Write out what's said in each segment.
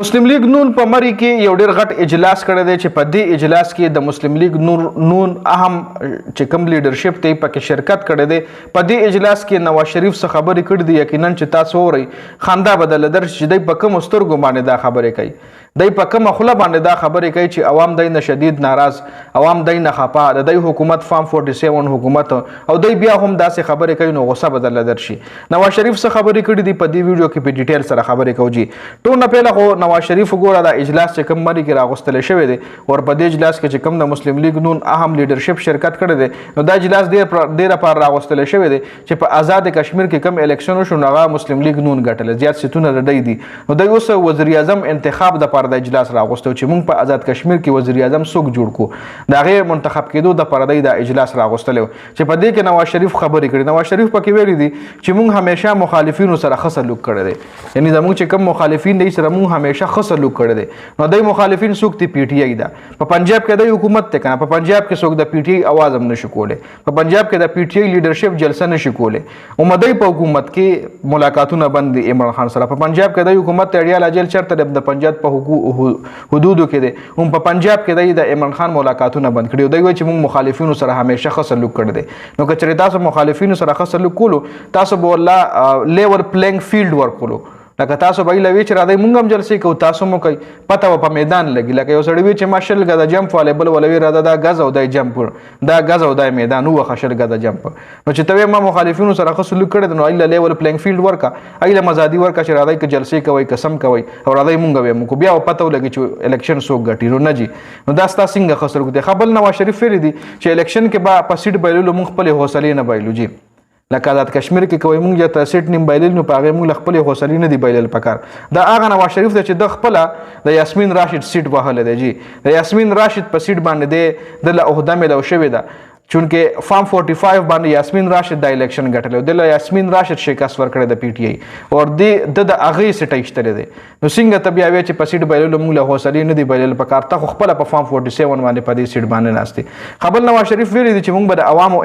مسلم لیگ نون په مری کې یو ډیر غټ اجلاس کړی دی چې په دې اجلاس کې د مسلم لیگ نون اهم چې کوم لیډرشپ ته پکې شرکت کړی دی. په دې اجلاس کې نواز شریف څخه خبرې کړې دي. یقینا چې تاسو اورئ خندا بدل در چې دی په کوم سترګو باندې دا خبرې کوي، دی په کوم خوله باندې دا خبرې کوي چې عوام دی نه شدید ناراض، عوام دی نه خپه، د دی حکومت فارم 47 حکومت او دی بیا هم داسې خبرې کوي نو غصه بدل در شي. نواز شریف څخه خبرې کړې دي په دې ویډیو کې په ډیټیل سره خبرې کوي. ټول نه پهله خو نواز شریف وګوره دا اجلاس چې کوم مری کې راغوستل شوی دی او په دې اجلاس کې چې کوم د مسلم لیگ نون اهم لیډرشپ شرکت کړی دی نو دا اجلاس ډیر پر راغوستل شوی دی چې په آزاد کشمیر کې کوم الیکشن شو هغه مسلم لیگ نون ګټل زیات ستونه رډی دي. نو د اوس وزیر اعظم انتخاب د پر د اجلاس راغوستو چې موږ په آزاد کشمیر کې وزیر اعظم څوک جوړ کو دا غي منتخب کېدو د پر د اجلاس راغوستل چې په دې کې نواز شریف خبرې کړې. نواز شریف پکې ویلي دي چې موږ همیشه مخالفینو سره ښه سلوک کړی دی، یعنی زموږ چې کوم مخالفین دي سره موږ همیشه ښه سلوک کړی دی. نو دای مخالفین څوک دی پی ټی آی دا په پنجاب کې د حکومت ته کنه، په پنجاب کې څوک د پی ټی آی आवाज هم نشي کوله، په پنجاب کې د پی ټی آی لیډرشپ جلسه نشي کوله. او مدای په حکومت کې ملاقاتونه بند دي عمران خان سره. په پنجاب کې د حکومت اړیا لاجل چرته د پنجاب په حدودو کې دي هم په پنجاب کې د عمران خان ملاقاتونه بند کړي. دوی وایي چې موږ مخالفینو سره همیشه ښه سلوک کړی دی. نو که چېرې تاسو مخالفینو سره ښه سلوک کولو تاسو به والله لیور پلینګ فیلډ ورکولو، لکه تاسو به لوي چې راځي مونږ هم جلسې کوو تاسو مو کوي پته په میدان لګي. لکه یو سړی وي چې ماشل غدا جمپ والبل ولوي راځه دا غز او د جمپ دا غز او د میدان او خشل غدا جمپ. نو چې ته ما مخالفینو سره خو سلوک کړی نو ایله لیول پلینګ فیلډ ورکا، ایله مزادي ورکا چې راځي ک جلسې کوي قسم کوي او راځي مونږ به بیا پته ولګي چې الیکشن سو غټي نو نه جی. نو دا ستا څنګه خسر کوته خپل نواز شریف ویلي دي چې الیکشن کې با په سیټ بایلو مونږ خپل حوصله نه بایلو جی. لکه آزاد کشمیر کې کوي مونږ یا سیټ نیم بایلل نو پاغه مونږ خپل حوصله نه دی بایلل پکار. دا هغه نواز شریف ته چې د خپل د یاسمین راشد سیټ وهله دی جی. د یاسمین راشد په سیټ باندې دی د له عہده ملو شوی دا چونکه فارم 45 باندې یاسمین راشد د الیکشن ګټلو د یاسمین راشد شکست ورکړی د پی ټی آی او د هغه سټ ایشتل دی. نو څنګه ته بیا وی چې په سیټ بایلل مونږ له حوصله نه دی بایلل پکار ته خپل په فارم 47 باندې په دې سیټ باندې ناشته. خپل نواز شریف ویلي دي چې مونږ به د عوامو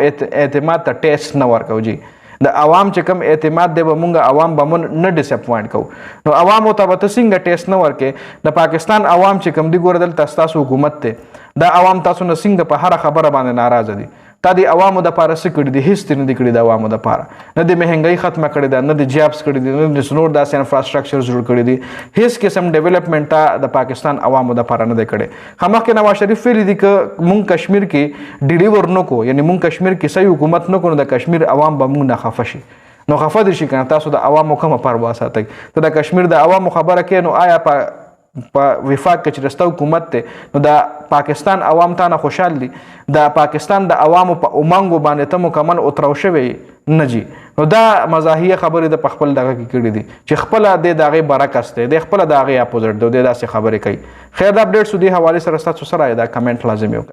اعتماد ته ټیسټ نه ورکو جی. د عوام چې کوم اعتماد دی به مونږ عوام به مون نه ډیسپوینټ کوو. نو عوامو ته به ته څنګه ټیسټ نه ورکې د پاکستان عوام چې کوم دی ګوره دلته ستاسو حکومت ته دا عوام تاسو نه څنګه په هر خبره باندې ناراضه دي. تا د عوامو د پاره څه کړي دي؟ هیڅ نه دي کړي د عوامو د پاره، نه د مهنګۍ ختمه کړې ده، نه د جابس کړي دي، نه د سنور داسې انفراستراکچر جوړ کړي دي. هیڅ قسم ډیولپمنټ د پاکستان عوامو د پاره نه دی کړی. خامخې نواز شریف ویلي دي که مونږ کشمیر کې ډیلیور نه کو، یعنی مونږ کشمیر کې صحیح حکومت نه کو نو د کشمیر عوام به مونږ نه خفه شي. نو خفه دي شي کنه تاسو د عوامو کومه پروا ساتئ؟ ته د کشمیر د عوامو خبره کې نو آیا په وفاق کې چې رسته حکومت ته نو د پاکستان عوام ته نه خوشحال دي؟ د پاکستان د عوامو په امنګو باندې ته مکمل اترو شوی نه جی. نو دا مزاحیه خبرې د خپل دغه کې کړې دي چې خپل د دغه برعکس دی، د خپل دغه اپوزیټ دی، د داسې خبرې کوي. خیر دا اپډیټ سودی حواله سره تاسو سره دا کمنټ لازمي وکړئ.